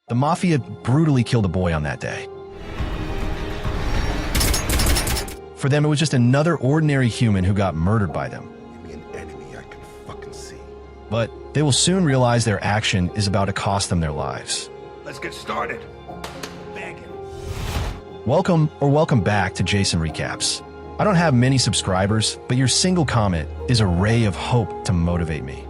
The Mafia brutally killed a boy on that day. For them, it was just another ordinary human who got murdered by them. Give me an enemy I can fucking see. But they will soon realize their action is about to cost them their lives. Let's get started. Begging. Welcome back to Jason Recaps. I don't have many subscribers, but your single comment is a ray of hope to motivate me.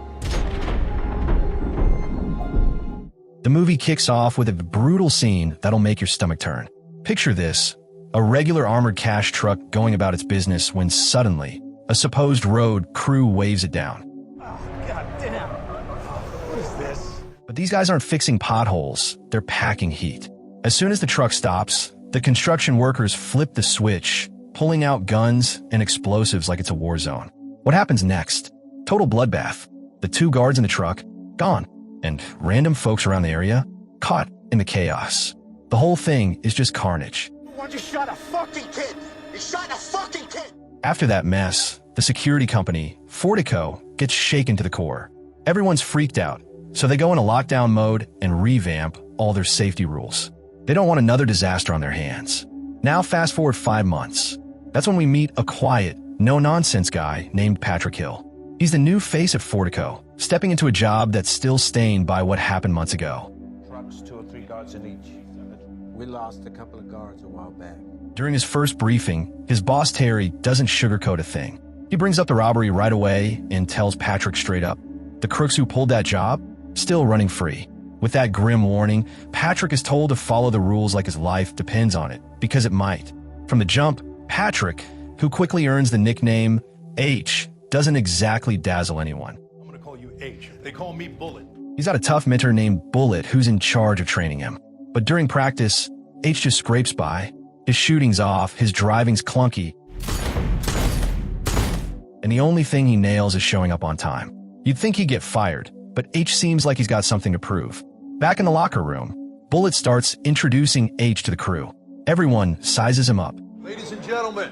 The movie kicks off with a brutal scene that'll make your stomach turn. Picture this, a regular armored cash truck going about its business when suddenly, a supposed road crew waves it down. Oh, goddamn. What is this? But these guys aren't fixing potholes, they're packing heat. As soon as the truck stops, the construction workers flip the switch, pulling out guns and explosives like it's a war zone. What happens next? Total bloodbath. The two guards in the truck, gone. And random folks around the area, caught in the chaos. The whole thing is just carnage. Why'd you shot a fucking kid? You shot a fucking kid! After that mess, the security company, Fortico, gets shaken to the core. Everyone's freaked out, so they go into lockdown mode and revamp all their safety rules. They don't want another disaster on their hands. Now fast forward 5 months. That's when we meet a quiet, no-nonsense guy named Patrick Hill. He's the new face of Fortico, stepping into a job that's still stained by what happened months ago. Trucks, 2 or 3 guards in each. We lost a couple of guards a while back. During his first briefing, his boss Terry doesn't sugarcoat a thing. He brings up the robbery right away and tells Patrick straight up. The crooks who pulled that job, still running free. With that grim warning, Patrick is told to follow the rules like his life depends on it, because it might. From the jump, Patrick, who quickly earns the nickname H, doesn't exactly dazzle anyone. I'm gonna call you H. They call me Bullet. He's got a tough mentor named Bullet who's in charge of training him. But during practice, H just scrapes by. His shooting's off, his driving's clunky, and the only thing he nails is showing up on time. You'd think he'd get fired, but H seems like he's got something to prove. Back in the locker room, Bullet starts introducing H to the crew. Everyone sizes him up. Ladies and gentlemen,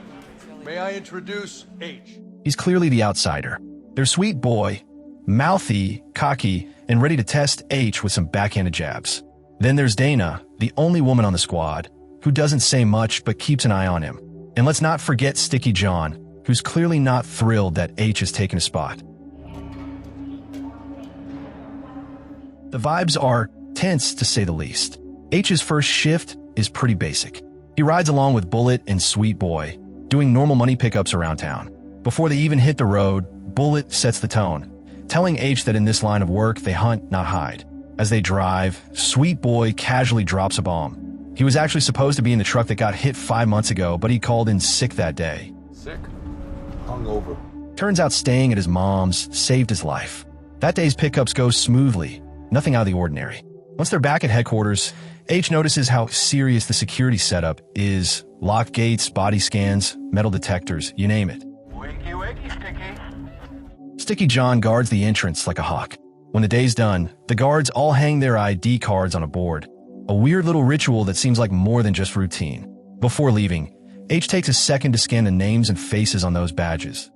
may I introduce H? He's clearly the outsider. Their sweet boy, mouthy, cocky, and ready to test H with some backhanded jabs. Then there's Dana, the only woman on the squad, who doesn't say much but keeps an eye on him. And let's not forget Sticky John, who's clearly not thrilled that H has taken a spot. The vibes are tense, to say the least. H's first shift is pretty basic. He rides along with Bullet and Sweet Boy, doing normal money pickups around town. Before they even hit the road, Bullet sets the tone, telling H that in this line of work, they hunt, not hide. As they drive, Sweet Boy casually drops a bomb. He was actually supposed to be in the truck that got hit 5 months ago, but he called in sick that day. Sick? Hungover. Turns out staying at his mom's saved his life. That day's pickups go smoothly, nothing out of the ordinary. Once they're back at headquarters, H notices how serious the security setup is. Locked gates, body scans, metal detectors, you name it. Wakey, wakey, Sticky. Sticky John guards the entrance like a hawk. When the day's done, the guards all hang their ID cards on a board. A weird little ritual that seems like more than just routine. Before leaving, H takes a second to scan the names and faces on those badges.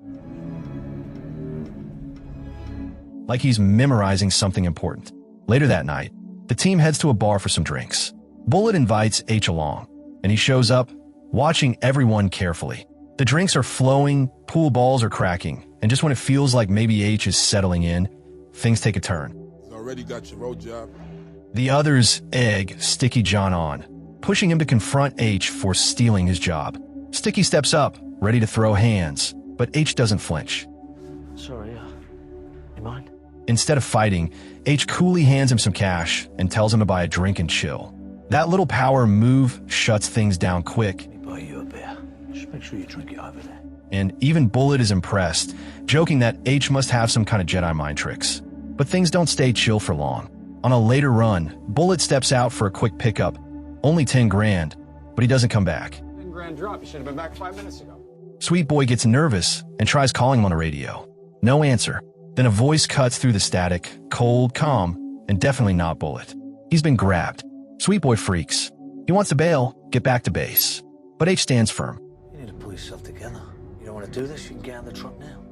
Like he's memorizing something important. Later that night, the team heads to a bar for some drinks. Bullet invites H along, and he shows up, watching everyone carefully. The drinks are flowing, pool balls are cracking, and just when it feels like maybe H is settling in, things take a turn. Already got your road job. The others egg Sticky John on, pushing him to confront H for stealing his job. Sticky steps up, ready to throw hands, but H doesn't flinch. Sorry, you mind? Instead of fighting, H coolly hands him some cash and tells him to buy a drink and chill. That little power move shuts things down quick. Let me buy you a beer. Just make sure you drink it over there. And even Bullet is impressed, joking that H must have some kind of Jedi mind tricks. But things don't stay chill for long. On a later run, Bullet steps out for a quick pickup. Only 10 grand, but he doesn't come back. 10 grand drop. You should have been back 5 minutes ago. Sweet Boy gets nervous and tries calling him on the radio. No answer. Then a voice cuts through the static, cold, calm, and definitely not Bullet. He's been grabbed. Sweet Boy freaks. He wants to bail, get back to base. But H stands firm. You need to pull yourself together. You don't want to do this, you can get out of the truck now.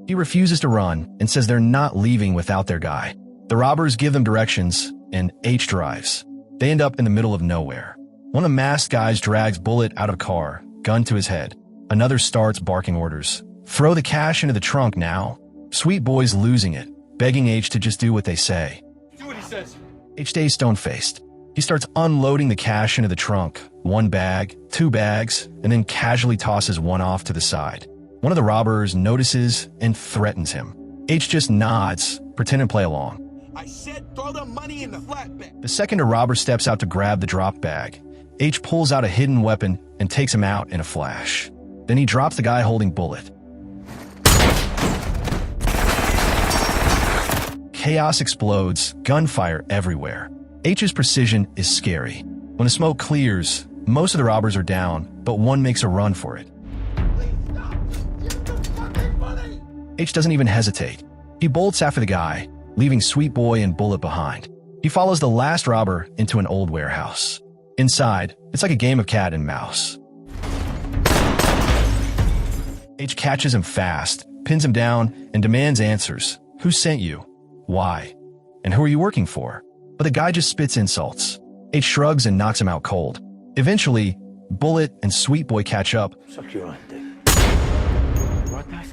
He refuses to run and says they're not leaving without their guy. The robbers give them directions, and H drives. They end up in the middle of nowhere. One of the masked guys drags Bullet out of a car, gun to his head. Another starts barking orders. Throw the cash into the trunk now. Sweet Boy's losing it, begging H to just do what they say. Do what he says. H stays stone-faced. He starts unloading the cash into the trunk, 1 bag, 2 bags, and then casually tosses one off to the side. One of the robbers notices and threatens him. H just nods, pretending to play along. I said throw the money in the flatbed. The second a robber steps out to grab the drop bag, H pulls out a hidden weapon and takes him out in a flash. Then he drops the guy holding Bullet. Chaos explodes, gunfire everywhere. H's precision is scary. When the smoke clears, most of the robbers are down, but one makes a run for it. H doesn't even hesitate. He bolts after the guy, leaving Sweet Boy and Bullet behind. He follows the last robber into an old warehouse. Inside, it's like a game of cat and mouse. H catches him fast, pins him down, and demands answers. Who sent you? Why? And who are you working for? But the guy just spits insults. H shrugs and knocks him out cold. Eventually, Bullet and Sweet Boy catch up. Suck your own dick. What knife?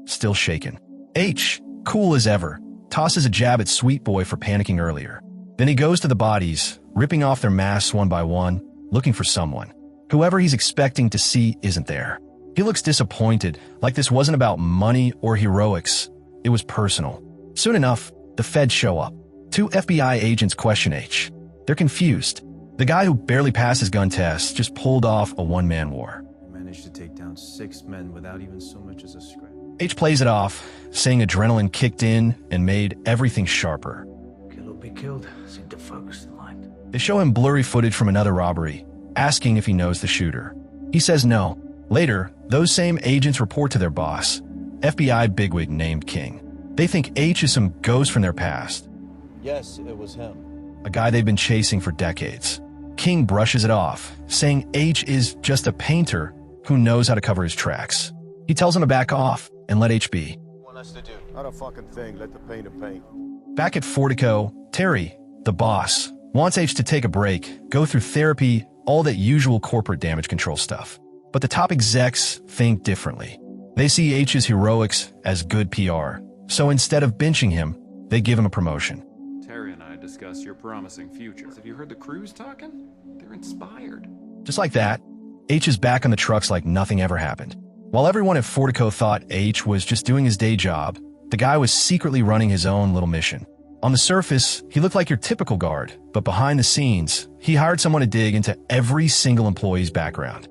Still shaken. H, cool as ever, tosses a jab at Sweet Boy for panicking earlier. Then he goes to the bodies, ripping off their masks one by one, looking for someone. Whoever he's expecting to see isn't there. He looks disappointed, like this wasn't about money or heroics. It was personal. Soon enough, the feds show up. 2 FBI agents question H. They're confused. The guy who barely passed his gun test just pulled off a one-man war. Managed to take down 6 men without even so much as a scratch. H plays it off, saying adrenaline kicked in and made everything sharper. Kill or be killed seemed to focus the mind. They show him blurry footage from another robbery, asking if he knows the shooter. He says no. Later, those same agents report to their boss, FBI bigwig named King. They think H is some ghost from their past. Yes, it was him. A guy they've been chasing for decades. King brushes it off, saying H is just a painter who knows how to cover his tracks. He tells him to back off and let H be. Want us to do? Not a fucking thing. Let the painter paint. Back at Fortico, Terry, the boss, wants H to take a break, go through therapy, all that usual corporate damage control stuff. But the top execs think differently. They see H's heroics as good PR, so instead of benching him, they give him a promotion. Terry and I discussed your promising future. Have you heard the crews talking? They're inspired. Just like that, H is back on the trucks like nothing ever happened. While everyone at Fortico thought H was just doing his day job, the guy was secretly running his own little mission. On the surface, he looked like your typical guard, but behind the scenes, he hired someone to dig into every single employee's background.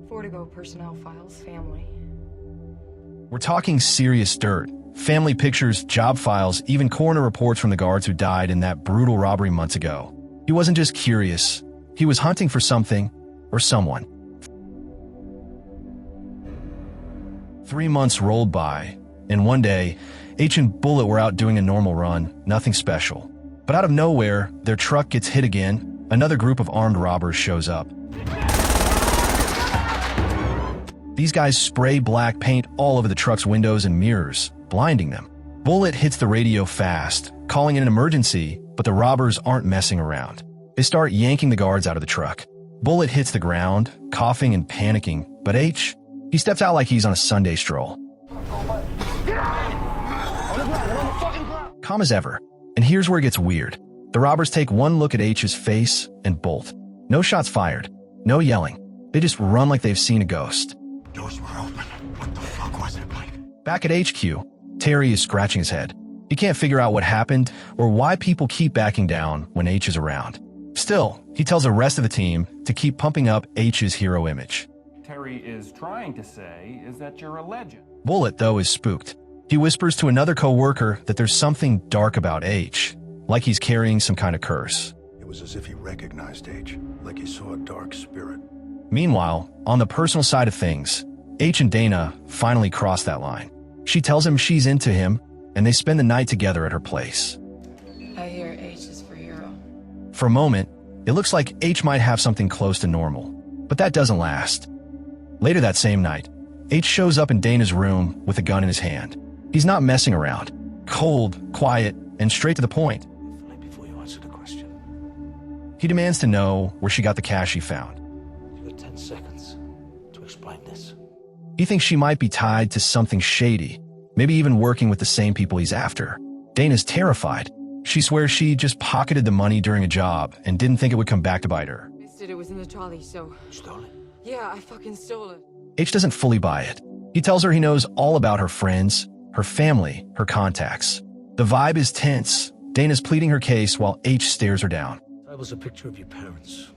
Fortigo personnel files, family. We're talking serious dirt. Family pictures, job files, even coroner reports from the guards who died in that brutal robbery months ago. He wasn't just curious. He was hunting for something or someone. 3 months rolled by, and one day, H and Bullet were out doing a normal run, nothing special. But out of nowhere, their truck gets hit again. Another group of armed robbers shows up. These guys spray black paint all over the truck's windows and mirrors, blinding them. Bullet hits the radio fast, calling it an emergency, but the robbers aren't messing around. They start yanking the guards out of the truck. Bullet hits the ground, coughing and panicking, but H, he steps out like he's on a Sunday stroll. Calm as ever. And here's where it gets weird. The robbers take one look at H's face and bolt. No shots fired. No yelling. They just run like they've seen a ghost. Doors were open. What the fuck was it like? Back at HQ, Terry is scratching his head. He can't figure out what happened or why people keep backing down when H is around. Still, he tells the rest of the team to keep pumping up H's hero image. Terry is trying to say is that you're a legend. Bullet, though, is spooked. He whispers to another co-worker that there's something dark about H, like he's carrying some kind of curse. It was as if he recognized H, like he saw a dark spirit. Meanwhile, on the personal side of things, H and Dana finally cross that line. She tells him she's into him, and they spend the night together at her place. I hear H is for hero. For a moment, it looks like H might have something close to normal, but that doesn't last. Later that same night, H shows up in Dana's room with a gun in his hand. He's not messing around. Cold, quiet, and straight to the point. Before you answer the question. He demands to know where she got the cash he found. You got 10 seconds to explain this. He thinks she might be tied to something shady, maybe even working with the same people he's after. Dana's terrified. She swears she just pocketed the money during a job and didn't think it would come back to bite her. It was in the trolley, so... Stole it? Yeah, I fucking stole it. H doesn't fully buy it. He tells her he knows all about her friends, her family, her contacts. The vibe is tense. Dana's pleading her case while H stares her down. That was a picture of your parents.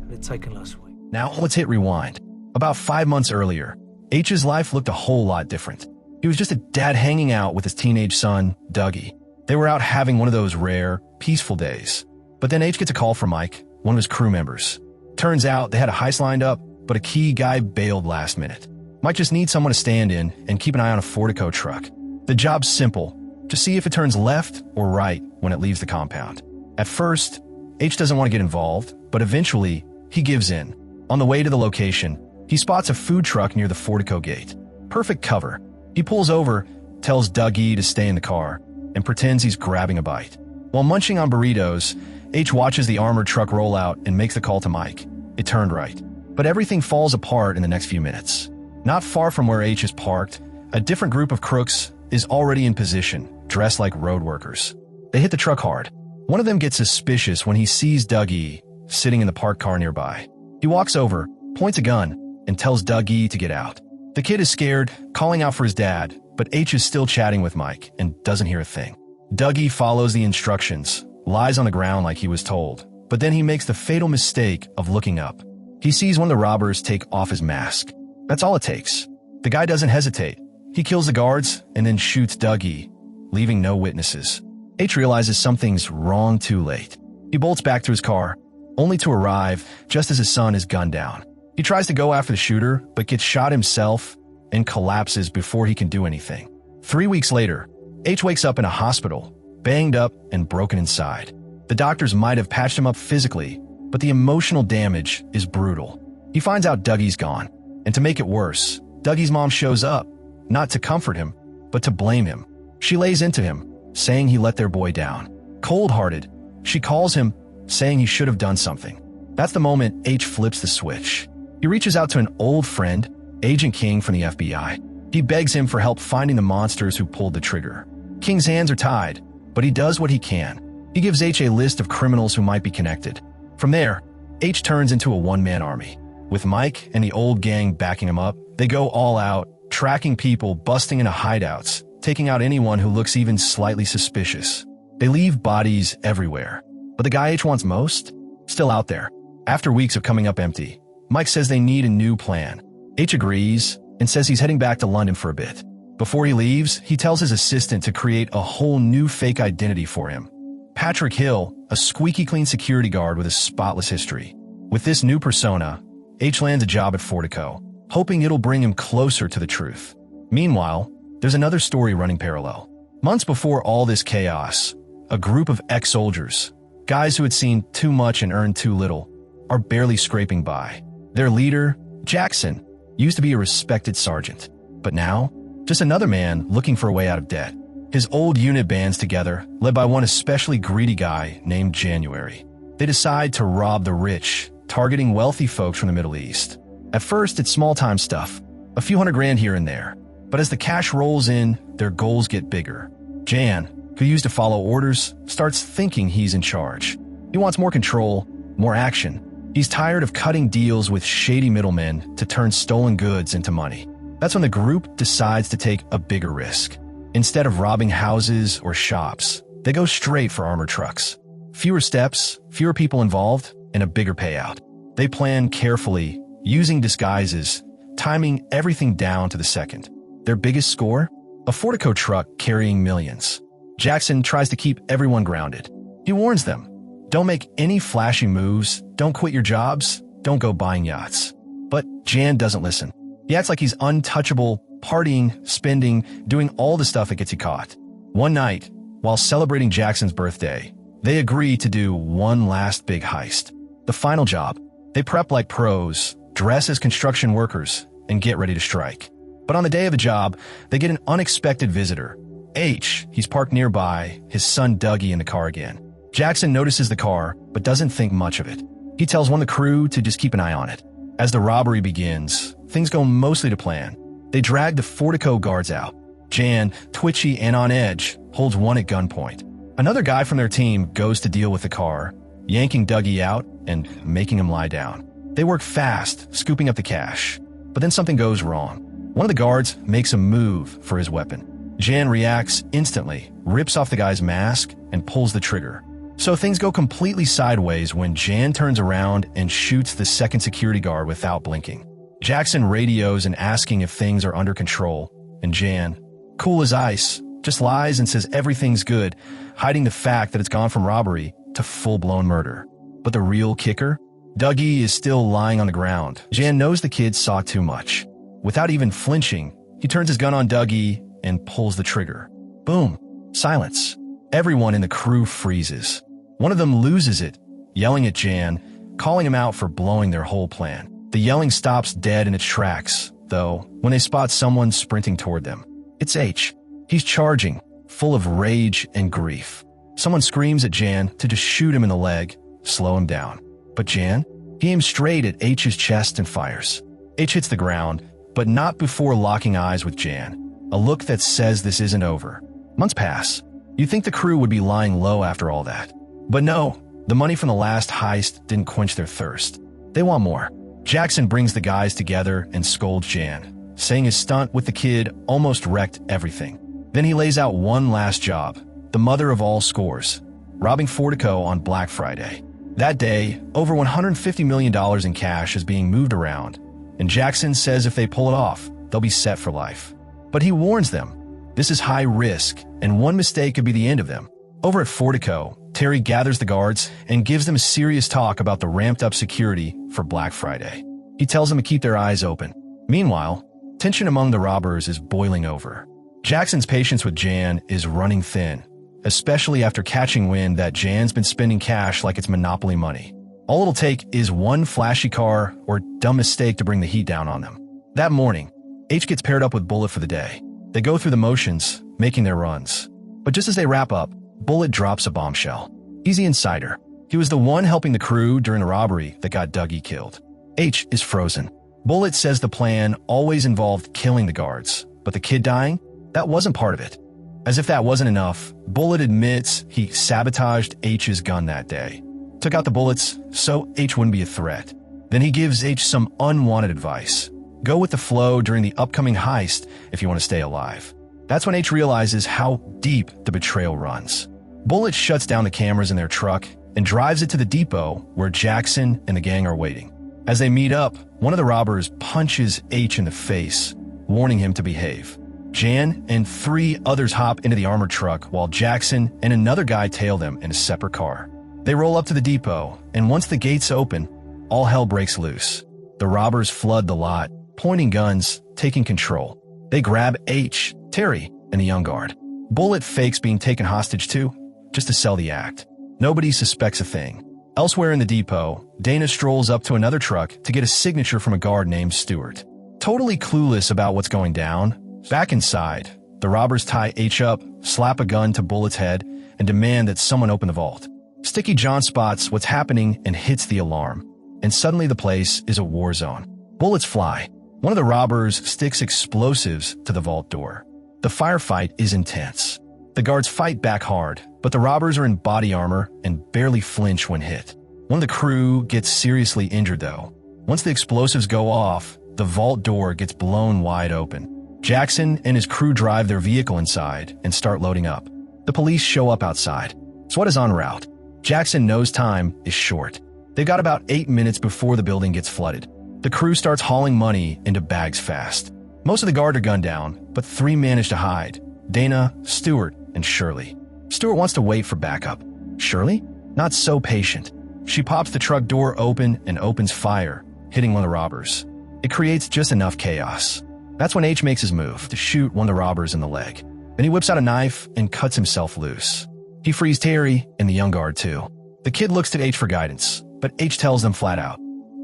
Had it taken last week. Now let's hit rewind. About 5 months earlier, H's life looked a whole lot different. He was just a dad hanging out with his teenage son, Dougie. They were out having one of those rare, peaceful days. But then H gets a call from Mike, one of his crew members. Turns out they had a heist lined up, but a key guy bailed last minute. Mike just needs someone to stand in and keep an eye on a Fortico truck. The job's simple. Just see if it turns left or right when it leaves the compound. At first, H doesn't want to get involved, but eventually, he gives in. On the way to the location, he spots a food truck near the Fortico gate. Perfect cover. He pulls over, tells Dougie to stay in the car, and pretends he's grabbing a bite. While munching on burritos, H watches the armored truck roll out and makes the call to Mike. It turned right. But everything falls apart in the next few minutes. Not far from where H is parked, a different group of crooks is already in position, dressed like road workers. They hit the truck hard. One of them gets suspicious when he sees Dougie sitting in the parked car nearby. He walks over, points a gun, and tells Dougie to get out. The kid is scared, calling out for his dad, but H is still chatting with Mike and doesn't hear a thing. Dougie follows the instructions, lies on the ground like he was told, but then he makes the fatal mistake of looking up. He sees one of the robbers take off his mask. That's all it takes. The guy doesn't hesitate. He kills the guards and then shoots Dougie, leaving no witnesses. H realizes something's wrong too late. He bolts back to his car, only to arrive just as his son is gunned down. He tries to go after the shooter, but gets shot himself and collapses before he can do anything. 3 weeks later, H wakes up in a hospital, banged up and broken inside. The doctors might have patched him up physically, but the emotional damage is brutal. He finds out Dougie's gone, and to make it worse, Dougie's mom shows up, not to comfort him, but to blame him. She lays into him, saying he let their boy down. Cold-hearted, she calls him, saying he should have done something. That's the moment H flips the switch. He reaches out to an old friend, Agent King from the FBI. He begs him for help finding the monsters who pulled the trigger. King's hands are tied, but he does what he can. He gives H a list of criminals who might be connected. From there, H turns into a one-man army. With Mike and the old gang backing him up, they go all out, tracking people, busting into hideouts, taking out anyone who looks even slightly suspicious. They leave bodies everywhere. But the guy H wants most? Still out there. After weeks of coming up empty, Mike says they need a new plan. H agrees and says he's heading back to London for a bit. Before he leaves, he tells his assistant to create a whole new fake identity for him. Patrick Hill, a squeaky clean security guard with a spotless history. With this new persona, H lands a job at Fortico, hoping it'll bring him closer to the truth. Meanwhile, there's another story running parallel. Months before all this chaos, a group of ex-soldiers, guys who had seen too much and earned too little, are barely scraping by. Their leader, Jackson, used to be a respected sergeant, but now, just another man looking for a way out of debt. His old unit bands together, led by one especially greedy guy named January. They decide to rob the rich, targeting wealthy folks from the Middle East. At first, it's small-time stuff, a few $100,000 here and there. But as the cash rolls in, their goals get bigger. Jan, who used to follow orders, starts thinking he's in charge. He wants more control, more action. He's tired of cutting deals with shady middlemen to turn stolen goods into money. That's when the group decides to take a bigger risk. Instead of robbing houses or shops, they go straight for armored trucks. Fewer steps, fewer people involved, and a bigger payout. They plan carefully, using disguises, timing everything down to the second. Their biggest score? A Fortico truck carrying millions. Jackson tries to keep everyone grounded. He warns them, don't make any flashy moves, don't quit your jobs, don't go buying yachts. But Jan doesn't listen. He acts like he's untouchable, partying, spending, doing all the stuff that gets you caught. One night, while celebrating Jackson's birthday, they agree to do one last big heist. The final job. They prep like pros, dress as construction workers, and get ready to strike. But on the day of the job, they get an unexpected visitor. H, he's parked nearby, his son Dougie in the car again. Jackson notices the car, but doesn't think much of it. He tells one of the crew to just keep an eye on it. As the robbery begins, things go mostly to plan. They drag the Fortico guards out. Jan, twitchy and on edge, holds one at gunpoint. Another guy from their team goes to deal with the car, yanking Dougie out and making him lie down. They work fast, scooping up the cash. But then something goes wrong. One of the guards makes a move for his weapon. Jan reacts instantly, rips off the guy's mask, and pulls the trigger. So things go completely sideways when Jan turns around and shoots the second security guard without blinking. Jackson radios and asking if things are under control, and Jan, cool as ice, just lies and says everything's good, hiding the fact that it's gone from robbery to full-blown murder. But the real kicker? Dougie is still lying on the ground. Jan knows the kid saw too much. Without even flinching, he turns his gun on Dougie and pulls the trigger. Boom. Silence. Everyone in the crew freezes. One of them loses it, yelling at Jan, calling him out for blowing their whole plan. The yelling stops dead in its tracks, though, when they spot someone sprinting toward them. It's H. He's charging, full of rage and grief. Someone screams at Jan to just shoot him in the leg, slow him down. But Jan? He aims straight at H's chest and fires. H hits the ground, but not before locking eyes with Jan, a look that says this isn't over. Months pass. You'd think the crew would be lying low after all that. But no, the money from the last heist didn't quench their thirst. They want more. Jackson brings the guys together and scolds Jan, saying his stunt with the kid almost wrecked everything. Then he lays out one last job, the mother of all scores, robbing Fortico on Black Friday. That day, over $150 million in cash is being moved around, and Jackson says if they pull it off, they'll be set for life. But he warns them, this is high risk, and one mistake could be the end of them. Over at Fortico, Terry gathers the guards and gives them a serious talk about the ramped-up security for Black Friday. He tells them to keep their eyes open. Meanwhile, tension among the robbers is boiling over. Jackson's patience with Jan is running thin, especially after catching wind that Jan's been spending cash like it's Monopoly money. All it'll take is one flashy car or dumb mistake to bring the heat down on them. That morning, H gets paired up with Bullet for the day. They go through the motions, making their runs. But just as they wrap up, Bullet drops a bombshell. He's the insider. He was the one helping the crew during the robbery that got Dougie killed. H is frozen. Bullet says the plan always involved killing the guards, but the kid dying? That wasn't part of it. As if that wasn't enough, Bullet admits he sabotaged H's gun that day. Took out the bullets so H wouldn't be a threat. Then he gives H some unwanted advice. Go with the flow during the upcoming heist if you want to stay alive. That's when H realizes how deep the betrayal runs. Bullet shuts down the cameras in their truck and drives it to the depot where Jackson and the gang are waiting. As they meet up, one of the robbers punches H in the face, warning him to behave. Jan and 3 others hop into the armored truck while Jackson and another guy tail them in a separate car. They roll up to the depot, and once the gates open, all hell breaks loose. The robbers flood the lot, pointing guns, taking control. They grab H, Terry, and the young guard. Bullet fakes being taken hostage too, just to sell the act. Nobody suspects a thing. Elsewhere in the depot, Dana strolls up to another truck to get a signature from a guard named Stewart. Totally clueless about what's going down, back inside, the robbers tie H up, slap a gun to Bullet's head, and demand that someone open the vault. Sticky John spots what's happening and hits the alarm, and suddenly the place is a war zone. Bullets fly. One of the robbers sticks explosives to the vault door. The firefight is intense. The guards fight back hard, but the robbers are in body armor and barely flinch when hit. One of the crew gets seriously injured though. Once the explosives go off, the vault door gets blown wide open. Jackson and his crew drive their vehicle inside and start loading up. The police show up outside. SWAT is en route. Jackson knows time is short. They've got about 8 minutes before the building gets flooded. The crew starts hauling money into bags fast. Most of the guard are gunned down, but 3 manage to hide. Dana, Stewart, and Shirley. Stewart wants to wait for backup. Shirley? Not so patient. She pops the truck door open and opens fire, hitting one of the robbers. It creates just enough chaos. That's when H makes his move to shoot one of the robbers in the leg. Then he whips out a knife and cuts himself loose. He frees Terry and the young guard too. The kid looks to H for guidance, but H tells them flat out,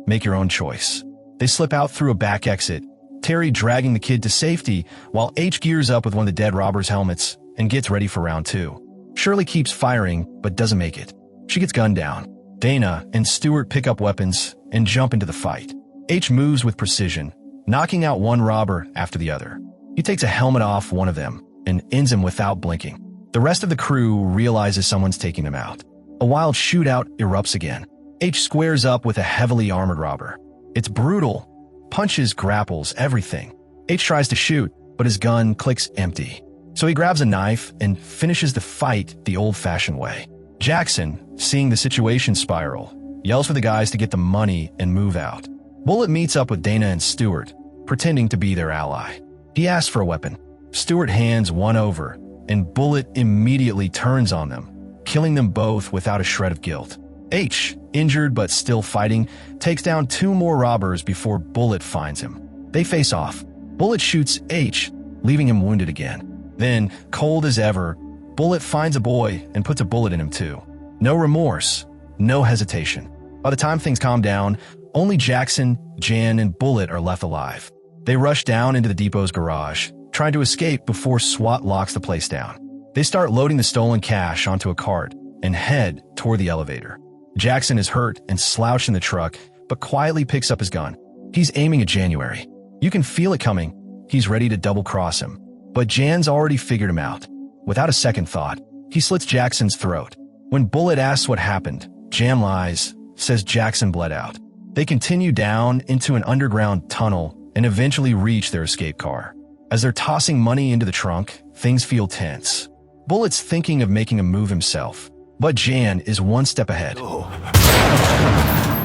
make your own choice. They slip out through a back exit, Terry dragging the kid to safety while H gears up with one of the dead robbers' helmets and gets ready for round 2. Shirley keeps firing, but doesn't make it. She gets gunned down. Dana and Stewart pick up weapons and jump into the fight. H moves with precision, knocking out one robber after the other. He takes a helmet off one of them and ends him without blinking. The rest of the crew realizes someone's taking them out. A wild shootout erupts again. H squares up with a heavily armored robber. It's brutal. Punches, grapples, everything. H tries to shoot, but his gun clicks empty. So he grabs a knife and finishes the fight the old-fashioned way. Jackson, seeing the situation spiral, yells for the guys to get the money and move out. Bullet meets up with Dana and Stewart, pretending to be their ally. He asks for a weapon. Stewart hands one over, and Bullet immediately turns on them, killing them both without a shred of guilt. H, injured but still fighting, takes down two more robbers before Bullet finds him. They face off. Bullet shoots H, leaving him wounded again. Then, cold as ever, Bullet finds a boy and puts a bullet in him too. No remorse, no hesitation. By the time things calm down, only Jackson, Jan, and Bullet are left alive. They rush down into the depot's garage, trying to escape before SWAT locks the place down. They start loading the stolen cash onto a cart and head toward the elevator. Jackson is hurt and slouched in the truck, but quietly picks up his gun. He's aiming at January. You can feel it coming. He's ready to double-cross him. But Jan's already figured him out. Without a second thought, he slits Jackson's throat. When Bullet asks what happened, Jan lies, says Jackson bled out. They continue down into an underground tunnel and eventually reach their escape car. As they're tossing money into the trunk, things feel tense. Bullet's thinking of making a move himself, but Jan is one step ahead.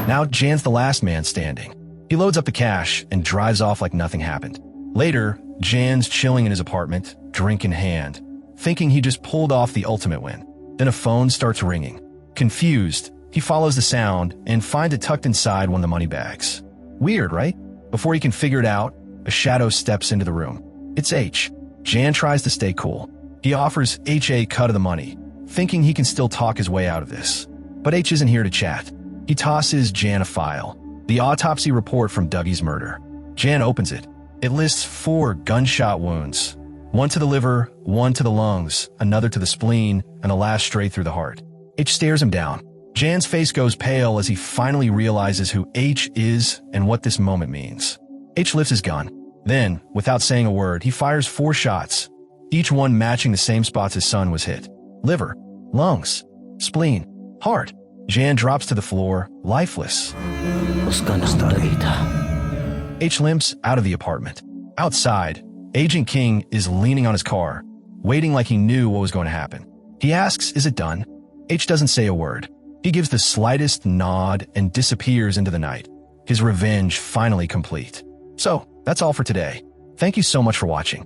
Now Jan's the last man standing. He loads up the cash and drives off like nothing happened. Later, Jan's chilling in his apartment, drink in hand, thinking he just pulled off the ultimate win. Then a phone starts ringing. Confused, he follows the sound and finds it tucked inside one of the money bags. Weird, right? Before he can figure it out, a shadow steps into the room. It's H. Jan tries to stay cool. He offers H a cut of the money, thinking he can still talk his way out of this. But H isn't here to chat. He tosses Jan a file, the autopsy report from Dougie's murder. Jan opens it. It lists 4 gunshot wounds. One to the liver, one to the lungs, another to the spleen, and the last straight through the heart. H stares him down. Jan's face goes pale as he finally realizes who H is and what this moment means. H lifts his gun. Then, without saying a word, he fires 4 shots, each one matching the same spots his son was hit. Liver, lungs, spleen, heart. Jan drops to the floor, lifeless. H limps out of the apartment. Outside, Agent King is leaning on his car, waiting like he knew what was going to happen. He asks, is it done? H doesn't say a word. He gives the slightest nod and disappears into the night, his revenge finally complete. So, that's all for today. Thank you so much for watching.